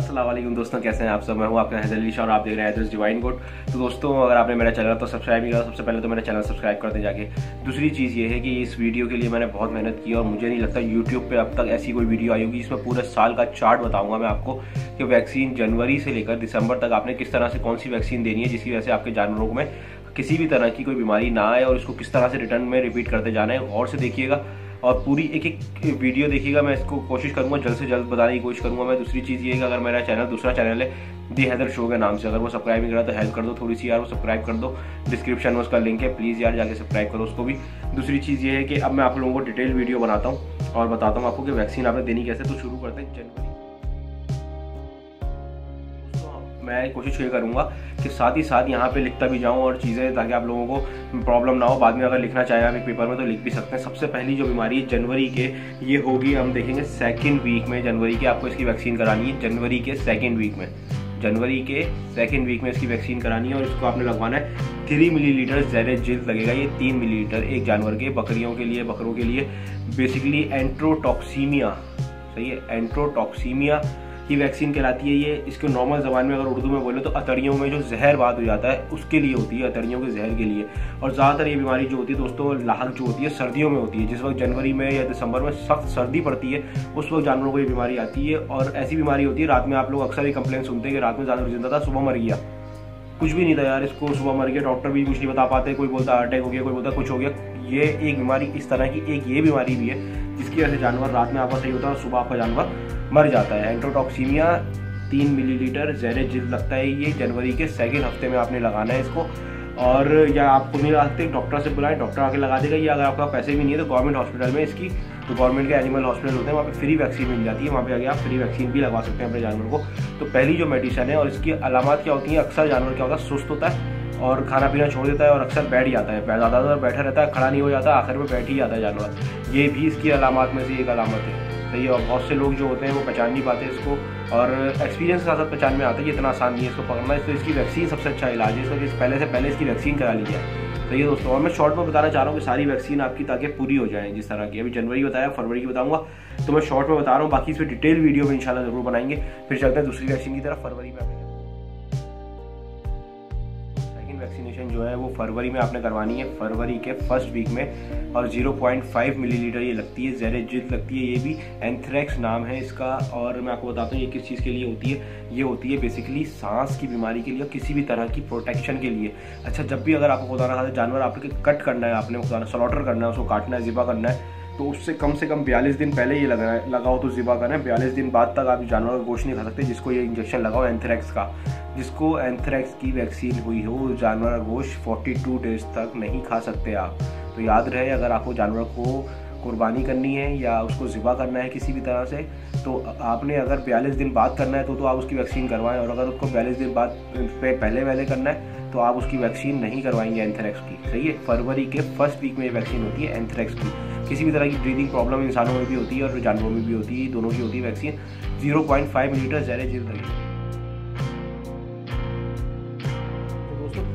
अस्सलाम वालेकुम दोस्तों, कैसे हैं आप सब। मैं हूं आपका हैदर अली शाह और आप देख रहे हैं हैदर्स डिवाइन गुड। तो दोस्तों, अगर आपने मेरा चैनल तो सब्सक्राइब नहीं करा, सबसे पहले तो मेरा चैनल सब्सक्राइब कर दें जाके। दूसरी चीज़ ये है कि इस वीडियो के लिए मैंने बहुत मेहनत की और मुझे नहीं लगता यूट्यूब पे अब तक ऐसी कोई वीडियो आई होगी जिसमें पूरे साल का चार्ट बताऊंगा मैं आपको कि वैक्सीन जनवरी से लेकर दिसंबर तक आपने किस तरह से कौन सी वैक्सीन देनी है, जिसकी वजह से आपके जानवरों में किसी भी तरह की कोई बीमारी ना आए और इसको किस तरह से रिटर्न में रिपीट करते जाना है। और से देखिएगा और पूरी एक एक वीडियो देखिएगा। मैं इसको कोशिश करूंगा जल्द से जल्द बताने की कोशिश करूंगा मैं। दूसरी चीज़ ये है कि अगर मेरा चैनल दूसरा चैनल है दी हैदर शो के नाम से, अगर वो सब्सक्राइब नहीं करा तो हेल्प कर दो थोड़ी सी यार, वो सब्सक्राइब कर दो। डिस्क्रिप्शन में उसका लिंक है, प्लीज़ यार जाके सब्सक्राइब करो उसको भी। दूसरी चीज़ ये है कि अब मैं आप लोगों को डिटेल वीडियो बनाता हूँ और बताता हूँ आपको कि वैक्सीन आपने देनी कैसे। तो शुरू करते हैं जनवरी। मैं कोशिश ये करूंगा कि साथ ही साथ यहाँ पे लिखता भी जाऊँ और चीज़ें, ताकि आप लोगों को प्रॉब्लम ना हो। बाद में अगर लिखना चाहें आप एक पेपर में तो लिख भी सकते हैं। सबसे पहली जो बीमारी जनवरी के ये होगी, हम देखेंगे सेकेंड वीक में जनवरी के आपको इसकी वैक्सीन करानी है। जनवरी के सेकेंड वीक में इसकी वैक्सीन करानी है और इसको आपने लगवाना है 3 मिलीलीटर ज़ेरेट जिल्द लगेगा। ये 3 मिलीलीटर एक जानवर के, बकरों के लिए बेसिकली एंट्रोटॉक्सीमिया, सही है, एंट्रोटॉक्सीमिया की वैक्सीन कहलाती है ये। इसको नॉर्मल ज़बान में अगर उर्दू में बोले तो अतड़ियों में जो जहर बात हो जाता है उसके लिए होती है, अतड़ियों के जहर के लिए। और ज़्यादातर ये बीमारी जो होती है दोस्तों, लाहक जो होती है सर्दियों में होती है। जिस वक्त जनवरी में या दिसंबर में सख्त सर्दी पड़ती है उस वक्त जानवरों को ये बीमारी आती है। और ऐसी बीमारी होती है, रात में आप लोग अक्सर ये कंप्लेंट सुनते हैं कि रात में जानवर जिंदा था, सुबह मर गया। कुछ भी नहीं था यार, इसको सुबह मर गया, डॉक्टर भी कुछ नहीं बता पाते। कोई बोलता हार्ट अटैक हो गया, कोई बोलता कुछ हो गया। ये एक बीमारी इस तरह की एक ये बीमारी भी है जिसकी वजह से जानवर रात में आपका सही होता है और सुबह आपका जानवर मर जाता है। एंट्रोटॉक्सीमिया 3 मिलीलीटर ज़ेरेट जिल्द लगता है। ये जनवरी के सेकेंड हफ्ते में आपने लगाना है इसको। और या आपको नहीं लगा सकते, डॉक्टर से बुलाएं, डॉक्टर आके लगा देगा। या अगर आपका पैसे भी नहीं है तो गवर्नमेंट हॉस्पिटल में इसकी, तो गवर्नमेंट के एनिमल हॉस्पिटल होते हैं, वहाँ पे फ्री वैक्सीन मिल जाती है। वहाँ पे आगे आप फ्री वैक्सीन भी लगवा सकते हैं अपने जानवर को। तो पहली जो मेडिसिन है, और इसकी अलामत क्या होती है, अक्सर जानवर क्या होता है, सुस्त होता है और खाना पीना छोड़ देता है और अक्सर बैठ जाता है, ज़्यादातर बैठा रहता है, खड़ा नहीं हो जाता, आखिर में बैठ ही जाता है जानवर। ये भी इसकी अलामत में से एक अलामत है, सही है। और बहुत से लोग जो होते हैं वो पहचान नहीं पाते इसको, और एक्सपीरियंस के साथ साथ पहचान में आता है कि इतना आसान नहीं है इसको पकड़ना। तो इसकी वैक्सीन सबसे अच्छा इलाज है इसका, पहले से पहले इसकी वैक्सीन करा ली जाए। तो ये दोस्तों, और मैं शॉर्ट में बताना चाह रहा हूँ कि सारी वैक्सीन आपकी ताकि पूरी हो जाए जिस तरह की। अभी जनवरी बताया, फरवरी की बताऊंगा, तो मैं शॉर्ट में बता रहा हूँ। बाकी इस पर डिटेल वीडियो में इंशाल्लाह जरूर बनाएंगे। फिर चलते हैं दूसरी वैक्सीन की तरफ। फरवरी में वैक्सीनेशन जो है वो फरवरी में आपने करवानी है, फरवरी के फर्स्ट वीक में। और 0.5 मिलीलीटर ये लगती है, ज़ेरेट जिल्द लगती है। ये भी एंथ्रेक्स नाम है इसका। और मैं आपको बताता हूँ ये किस चीज़ के लिए होती है। ये होती है बेसिकली सांस की बीमारी के लिए और किसी भी तरह की प्रोटेक्शन के लिए। अच्छा, जब भी अगर आपको खुदा ना खास्ता जानवर आपके कट करना है, आपने खुदा स्लॉटर करना है, उसको काटना है, ज़िबा करना है, तो उससे कम से कम 42 दिन पहले ये लगाओ तो ज़िबा करना है। 42 दिन बाद तक आप जानवर का गोश्त नहीं खा सकते जिसको ये इंजेक्शन लगाओ एंथ्रेक्स का। जिसको एंथ्रेक्स की वैक्सीन हुई हो, जानवर का गोश्त 42 डेज तक नहीं खा सकते आप। तो याद रहे, अगर आपको जानवर को कुर्बानी करनी है या उसको ज़िबा करना है किसी भी तरह से, तो आपने अगर 42 दिन बाद करना है तो आप उसकी वैक्सीन करवाएं। और अगर उसको 42 दिन बाद पहले करना है तो आप उसकी वैक्सीन नहीं करवाएंगे एंथ्रेक्स की, सही है। फरवरी के फर्स्ट वीक में ये वैक्सीन होती है एंथ्रेक्स की। किसी भी तरह की ब्रीदिंग प्रॉब्लम इंसानों में भी होती है और जानवरों में भी होती है, दोनों की होती है वैक्सीन। 0.5 मिलीलीटर ज़ेरेट जिल्द लगेगी।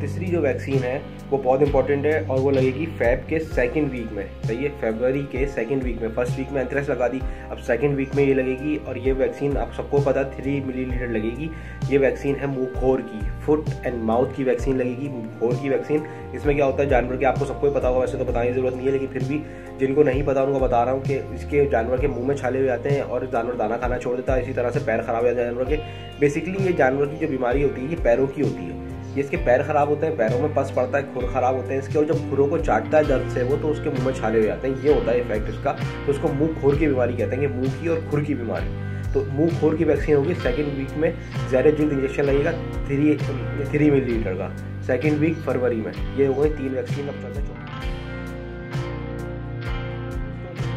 तीसरी जो वैक्सीन है वो बहुत इंपॉर्टेंट है और वो लगेगी फेब के सेकंड वीक में, सही है। फरवरी के सेकंड वीक में, फर्स्ट वीक में एंथ्रेक्स लगा दी, अब सेकंड वीक में ये लगेगी। और ये वैक्सीन आप सबको पता 3 मिलीलीटर लगेगी। ये वैक्सीन है मुंहखोर की, फुट एंड माउथ की वैक्सीन लगेगी, मुंहखोर की वैक्सीन। इसमें क्या होता है, जानवर के आपको सबको पता होगा, वैसे तो बताने की जरूरत नहीं है, लेकिन फिर भी जिनको नहीं पता उनको बता रहा हूँ कि इसके जानवर के मुँह में छाले हो जाते हैं और जानवर दाना खाना छोड़ देता है। इसी तरह से पैर खराब हो जाते हैं जानवर के। बेसिकली ये जानवर की जो बीमारी होती है ये पैरों की होती है। ये इसके पैर खराब होते हैं, पैरों में पस पड़ता है, खुर खराब होते हैं इसके, और जब खुरों को चाटता है दर्द से वो, तो उसके मुंह में छाले हो जाते हैं। ये होता है इफेक्ट इसका। तो उसको मुंह खोर की बीमारी कहते हैं, मुंह की और खुर की बीमारी। तो मुंह खोर की वैक्सीन होगी सेकंड वीक में। ज़ेरेट जिल्द इंजेक्शन लगेगा 3 मिलीलीटर का, सेकंड वीक फरवरी में। ये हो गई 3 वैक्सीन। अब चलते हैं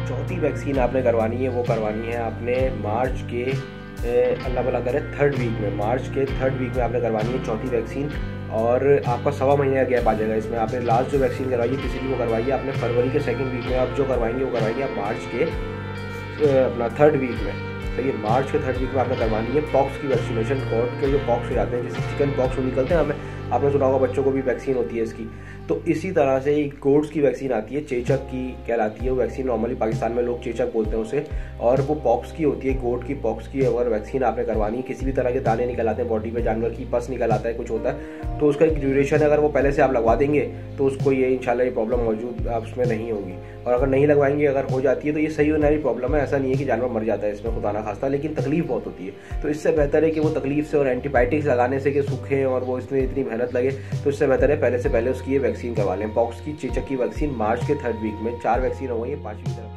चौथी वैक्सीन आपने करवानी है, वो करवानी है आपने मार्च के अल्लाह भला करे थर्ड वीक में। मार्च के थर्ड वीक में आपने करवानी है चौथी वैक्सीन। और आपका 1.25 महीने का गैप आ जाएगा इसमें। आपने लास्ट जो वैक्सीन करवाई है पिछली वो करवाई है आपने फरवरी के सेकंड वीक में। आप जो करवाएंगे वो करवाएंगे आप मार्च के अपना थर्ड वीक में, सही है। मार्च के थर्ड वीक में आपने करवानी है पॉक्स की वैक्सीनेशन। कॉट के जो पॉक्स हो जाते हैं, जैसे चिकन पॉक्स वो निकलते हैं, हमें आपने सुना होगा बच्चों को भी वैक्सीन होती है इसकी। तो इसी तरह से एक गोट्स की वैक्सीन आती है, चेचक की कहलाती है वो वैक्सीन, नॉर्मली पाकिस्तान में लोग चेचक बोलते हैं उसे, और वो पॉक्स की होती है, गोट की पॉक्स की अगर वैक्सीन आपने करवानी है, किसी भी तरह के दाने निकल आते हैं बॉडी पे, जानवर की पस निकल आता है, कुछ होता है, तो उसका एक ड्यूरेशन है, अगर वो पहले से आप लगवा देंगे तो उसको ये इंशाल्लाह ये प्रॉब्लम मौजूद उसमें नहीं होगी। और अगर नहीं लगवाएंगे, अगर हो जाती है तो ये सही होने वाली प्रॉब्लम है, ऐसा नहीं है कि जानवर मर जाता है इसमें, खुदा ना खास्ता, लेकिन तकलीफ बहुत होती है। तो इससे बेहतर है कि वो तकलीफ से और एंटीबायोटिक्स लगाने से कि सूखें और वो इसमें इतनी मेहनत लगे, तो इससे बेहतर है पहले से पहले उसकी ये वैक्सीन करवा लें। पॉक्स की, चेचक की वैक्सीन मार्च के 3rd वीक में 4 वैक्सीन हो गई है, 5वीं तरफ।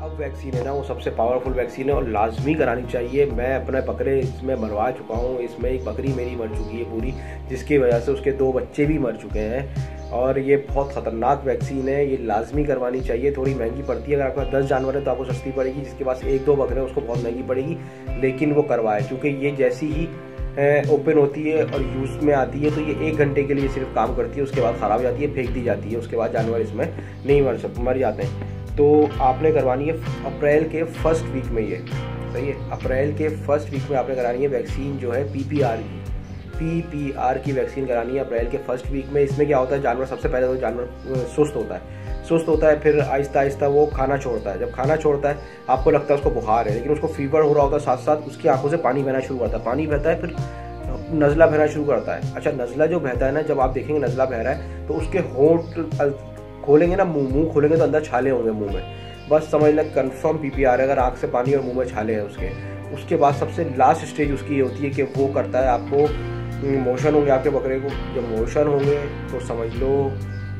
अब वैक्सीन है ना वो सबसे पावरफुल वैक्सीन है और लाजमी करानी चाहिए। मैं अपने बकरे इसमें मरवा चुका हूँ, इसमें एक बकरी मेरी मर चुकी है पूरी, जिसकी वजह से उसके 2 बच्चे भी मर चुके हैं। और ये बहुत ख़तरनाक वैक्सीन है, ये लाजमी करवानी चाहिए। थोड़ी महंगी पड़ती है, अगर आपके पास 10 जानवर है तो आपको सस्ती पड़ेगी, जिसके पास 1-2 बकरे हैं उसको बहुत महंगी पड़ेगी, लेकिन वो करवाए, क्योंकि ये जैसी ही ओपन होती है और यूज़ में आती है तो ये 1 घंटे के लिए सिर्फ काम करती है, उसके बाद ख़राब हो जाती है, फेंक दी जाती है, उसके बाद जानवर इसमें नहीं मर जाते हैं। तो आपने करवानी है अप्रैल के 1st वीक में, ये सही है, अप्रैल के 1st वीक में आपने करानी है वैक्सीन जो है PPR की वैक्सीन करानी है अप्रैल के 1st वीक में। इसमें क्या होता है, जानवर सबसे पहले तो जानवर सुस्त होता है, फिर आहिस्ता आहिस्ता वो खाना छोड़ता है। जब खाना छोड़ता है आपको लगता है उसको बुखार है, लेकिन उसको फीवर हो रहा होता है, साथ साथ उसकी आंखों से पानी बहना शुरू करता है, पानी बहता है, फिर नज़ला बहना शुरू करता है। अच्छा, नज़ला जो बहता है ना, जब आप देखेंगे नज़ला बह रहा है तो उसके होंठ खोलेंगे ना, मुंह खोलेंगे तो अंदर छाले होंगे मुंह में, बस समझ लें कन्फर्म PPR है। अगर आँख से पानी और मुंह में छाले हैं उसके बाद सबसे लास्ट स्टेज उसकी ये होती है कि वो करता है, आपको मोशन होंगे आपके बकरे को। जब मोशन होंगे तो समझ लो,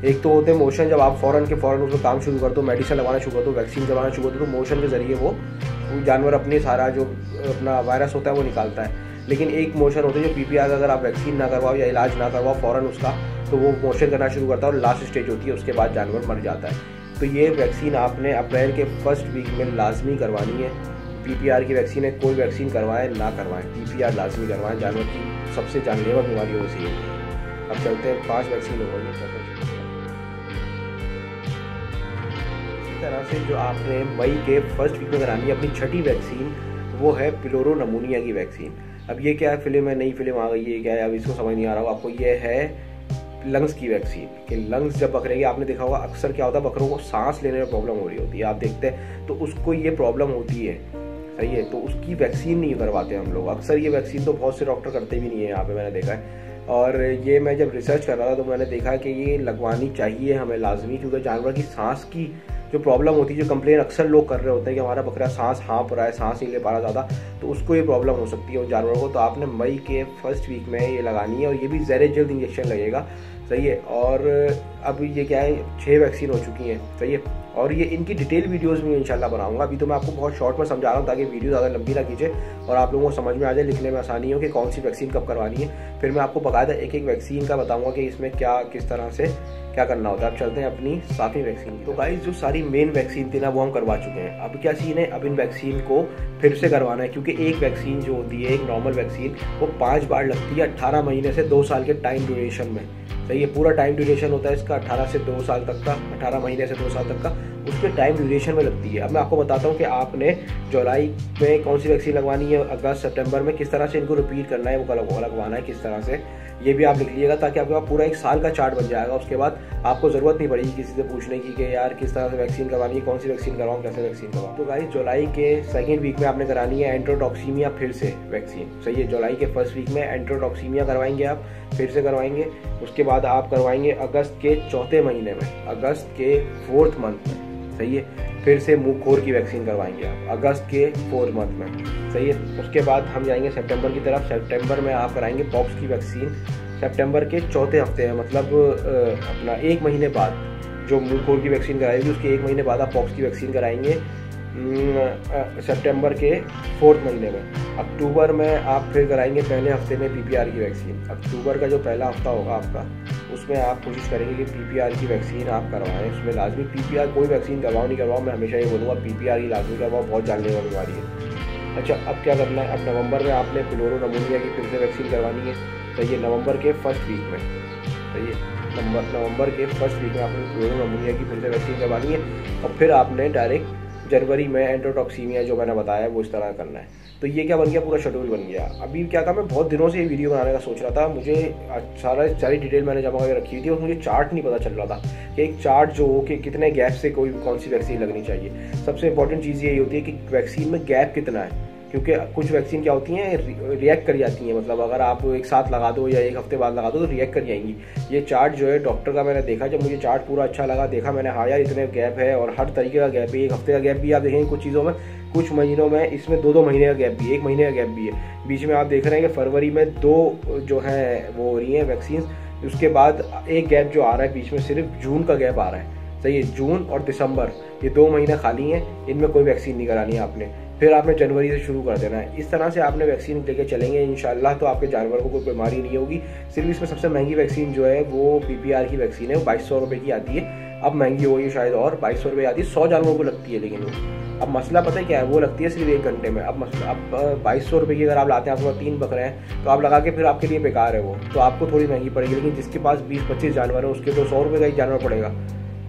एक तो होते हैं मोशन, जब आप फ़ौरन उसको काम शुरू कर दो, मेडिसिन लगाना शुरू कर दो, वैक्सीन करवाना शुरू कर दो, तो मोशन के ज़रिए वो जानवर अपने सारा जो अपना वायरस होता है वो निकालता है। लेकिन एक मोशन होता है जो PPR का अगर आप वैक्सीन ना करवाओ या इलाज ना करवाओ फ़ौरन उसका, तो वो मोशन करना शुरू करता है और लास्ट स्टेज होती है, उसके बाद जानवर मर जाता है। तो ये वैक्सीन आपने अप्रैल के 1st वीक में लाजमी करवानी है। PPR की वैक्सीन है, कोई वैक्सीन करवाएं ना करवाएं, PPR लाजमी करवाएं। जानवर की सबसे जानलेवा बीमारी हो सी है। अब चलते हैं, 5 वैक्सीन हो गई। इसी तरह से जो आपने मई के 1st वीक में करानी है अपनी 6ठी वैक्सीन, वो है पिलोरो नमूनिया की वैक्सीन। अब ये क्या फिल्म है, नई फिल्म आ गई है क्या है, अब इसको समझ नहीं आ रहा हो आपको। ये है लंग्स की वैक्सीन, कि लंग्स जब बकरे की, आपने देखा होगा अक्सर क्या होता है, बकरों को सांस लेने में प्रॉब्लम हो रही होती है, आप देखते हैं, तो उसको ये प्रॉब्लम होती है, सही है, तो उसकी वैक्सीन नहीं करवाते हम लोग अक्सर। ये वैक्सीन तो बहुत से डॉक्टर करते भी नहीं है, यहाँ पे मैंने देखा है। और ये मैं जब रिसर्च कर रहा था तो मैंने देखा कि ये लगवानी चाहिए हमें लाजमी, क्योंकि जानवर की सांस की जो प्रॉब्लम होती है, जो कंप्लेन अक्सर लोग कर रहे होते हैं कि हमारा बकरा सांस हाँफ रहा है, सांस नहीं ले पा रहा ज़्यादा, तो उसको ये प्रॉब्लम हो सकती है उस जानवर को। तो आपने मई के 1st वीक में ये लगानी है, और ये भी ज़ेरे जल्द इंजेक्शन लगेगा, सही है। और अब ये क्या है, 6 वैक्सीन हो चुकी हैं, सही है। और ये इनकी डिटेल वीडियोस भी इंशाल्लाह बनाऊंगा। अभी तो मैं आपको बहुत शॉर्ट में समझा रहा हूँ ताकि वीडियो ज़्यादा लंबी ना खींचे और आप लोगों को समझ में आ जाए, लिखने में आसानी हो कि कौन सी वैक्सीन कब करवानी है। फिर मैं आपको बाकायदा एक वैक्सीन का बताऊँगा कि इसमें क्या किस तरह से क्या करना होता है। अब चलते हैं अपनी 7वीं वैक्सीन की। तो गाइस, जो सारी मेन वैक्सीन थी ना वो हम करवा चुके हैं। अब क्या सीन है, अब इन वैक्सीन को फिर से करवाना है, क्योंकि एक वैक्सीन जो होती है, एक नॉर्मल वैक्सीन, वो 5 बार लगती है 18 महीने से 2 साल के टाइम ड्यूरेशन में, सही है। पूरा टाइम ड्यूरेशन होता है इसका 18 से 2 साल तक का, 18 महीने से 2 साल तक का, उसके टाइम ड्यूरेशन में लगती है। अब मैं आपको बताता हूँ कि आपने जुलाई में कौन सी वैक्सीन लगवानी है, अगस्त सितंबर में किस तरह से इनको रिपीट करना है, वो लगवाना है किस तरह से, ये भी आप लिख लीजिएगा, ताकि आपके पास पूरा 1 साल का चार्ट बन जाएगा। उसके बाद आपको ज़रूरत नहीं पड़ेगी किसी से पूछने की कि यार किस तरह से वैक्सीन करवानी है, कौन सी वैक्सीन करवाऊँ, कैसे वैक्सीन करवाऊँ। तो गाइस, जुलाई के 2nd वीक में आपने करानी है एंट्रोटॉक्सीमिया फिर से वैक्सीन, सही है। जुलाई के 1st वीक में एंट्रोटॉक्सीमिया करवाएंगे आप, फिर से करवाएंगे। उसके बाद आप करवाएंगे अगस्त के 4थे महीने में, अगस्त के 4th मंथ में, सही है। फिर से मुँह खोर की वैक्सीन करवाएंगे आप अगस्त के 4th मंथ में, सही है। उसके बाद हम जाएंगे सितंबर की तरफ। सितंबर में आप कराएंगे पॉक्स की वैक्सीन, सितंबर के 4थे हफ्ते में, मतलब अपना 1 महीने बाद जो मुँह खोर की वैक्सीन कराएगी उसके 1 महीने बाद आप पॉक्स की वैक्सीन कराएंगे सितंबर के 4th महीने में। अक्टूबर में आप फिर कराएंगे पहले हफ्ते में PPR की वैक्सीन। अक्टूबर का जो पहला हफ्ता होगा आपका, उसमें आप कोशिश करेंगे कि PPR की वैक्सीन आप करवाएं। उसमें लाजमी PPR, कोई वैक्सीन करवाओ नहीं करवाओ, मैं हमेशा ये बोलूँगा PPR ही लाजमी करवाओ, बहुत जानलेवा बीमारी है। अच्छा, अब क्या करना है, अब नवंबर में आपने पिलोरो नमूनिया की फिर से वैक्सीन करवानी है, तो ये नवंबर के 1st वीक में, तो ये नवंबर के 1st वीक में आपने पिलोरो नमूनिया की फिर से वैक्सीन करवानी है। और फिर आपने डायरेक्ट जनवरी में एंट्रोटॉक्सीमिया जो मैंने बताया वो इस तरह करना है। तो ये क्या बन गया, पूरा शेड्यूल बन गया। अभी क्या था, मैं बहुत दिनों से ये वीडियो बनाने का सोच रहा था, मुझे सारी डिटेल मैंने जमा करके रखी थी और मुझे चार्ट नहीं पता चल रहा था कि एक चार्ट जो हो कि कितने गैप से कौन सी वैक्सीन लगनी चाहिए। सबसे इंपॉर्टेंट चीज़ यही होती है कि वैक्सीन में गैप कितना है, क्योंकि कुछ वैक्सीन क्या होती हैं रिएक्ट कर जाती हैं, मतलब अगर आप एक साथ लगा दो या एक हफ्ते बाद लगा दो तो रिएक्ट कर जाएंगी। ये चार्ट जो है डॉक्टर का मैंने देखा, जब मुझे चार्ट पूरा अच्छा लगा, देखा मैंने हाँ यार इतने गैप है और हर तरीके का गैप है। एक हफ्ते का गैप भी आप देखेंगे कुछ चीज़ों में, कुछ महीनों में इसमें 2-2 महीने का गैप भी है, 1 महीने का गैप भी है। बीच में आप देख रहे हैं कि फरवरी में 2 जो है वो हो रही हैं वैक्सीन, उसके बाद एक गैप जो आ रहा है बीच में सिर्फ जून का गैप आ रहा है। सही है, जून और दिसंबर ये 2 महीने खाली हैं, इनमें कोई वैक्सीन नहीं करानी है आपने। फिर आपने जनवरी से शुरू कर देना है। इस तरह से आपने वैक्सीन लेके चलेंगे इंशाल्लाह तो आपके जानवर को कोई बीमारी नहीं होगी। सिर्फ इसमें सबसे महंगी वैक्सीन जो है वो PPR की वैक्सीन है, वो 2200 रुपये की आती है। अब महंगी हो गई शायद, और 2200 रुपये आती है, 100 जानवरों को लगती है। लेकिन अब मसला पता है क्या है, वो लगती है सिर्फ 1 घंटे में। अब 2200 रुपये की अगर आप लाते हैं, आपके पास 3 बकरे हैं तो आप लगा के फिर आपके लिए बेकार है वो, तो आपको थोड़ी महंगी पड़ेगी। लेकिन जिसके पास 20-25 जानवर है उसके तो 100 रुपये का ही जानवर पड़ेगा।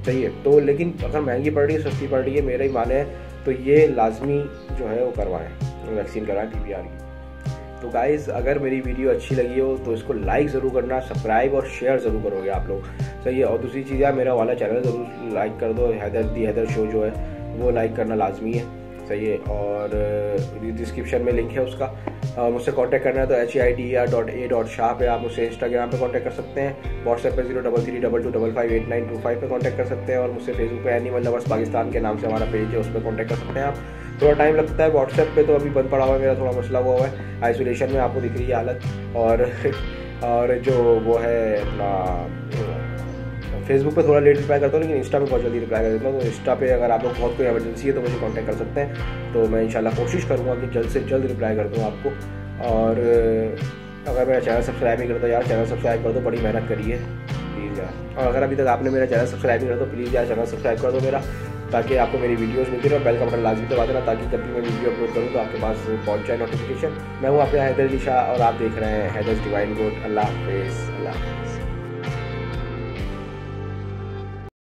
सही है, तो लेकिन अगर महंगी पड़ रही है सस्ती पड़ रही है, मेरा ही माने तो ये लाजमी जो है वो करवाएं, वैक्सीन करवाएं PPR की। तो गाइज़ अगर मेरी वीडियो अच्छी लगी हो तो इसको लाइक ज़रूर करना, सब्सक्राइब और शेयर ज़रूर करोगे आप लोग। सही है, और दूसरी चीज़ है मेरा वाला चैनल ज़रूर लाइक कर दो, हैदर शो जो है वो लाइक करना लाजमी है। सही है, और डिस्क्रिप्शन में लिंक है उसका। मुझसे कांटेक्ट करना है तो HIDR.A.Shah पे आप मुझसे इंस्टाग्राम पे कांटेक्ट कर सकते हैं, व्हाट्सएप पे 03322258925 पे कांटेक्ट कर सकते हैं, और मुझसे फेसबुक पे एनिमल लवर्स पाकिस्तान के नाम से हमारा पेज है, उस पर कांटेक्ट कर सकते हैं आप। थोड़ा टाइम लगता है व्हाट्सएप पे, तो अभी बंद पड़ा हुआ है मेरा, थोड़ा मसला हुआ है, आइसोलेशन में आपको दिख रही है हालत। और जो वो है अपना फेसबुक पे थोड़ा लेट रिप्लाई करता हूँ, लेकिन इंस्टा पे बहुत जल्दी रिप्लाई कर देता हूँ। तो इंस्टा पे अगर आप लोग बहुत कोई इमरजेंसी है तो मुझे कांटेक्ट कर सकते हैं, तो मैं इंशाल्लाह कोशिश करूँगा कि जल्द से जल्द रिप्लाई कर दूँ आपको। और अगर मेरा चैनल सब्सक्राइब नहीं करता यार, चैनल सब्सक्राइब कर दो, बड़ी मेहनत करी है प्लीज़ यार। और अगर अभी तक आपने मेरा चैनल सब्सक्राइब नहीं करता तो प्लीज़ यार चैनल सब्सक्राइब कर दो मेरा, ताकि आपको मेरी वीडियोस मिलती रहे। बेल का बटन लाजमी दबा देना, ताकि जब भी मैं वीडियो अपलोड करूँ तो आपके पास पहुँच जाए नोटिफिकेशन। मैं हूँ आपके हैदर अली शाह और आप देख रहे हैं हैदर्स डिवाइन गोट। अल्लाह हाफिज़।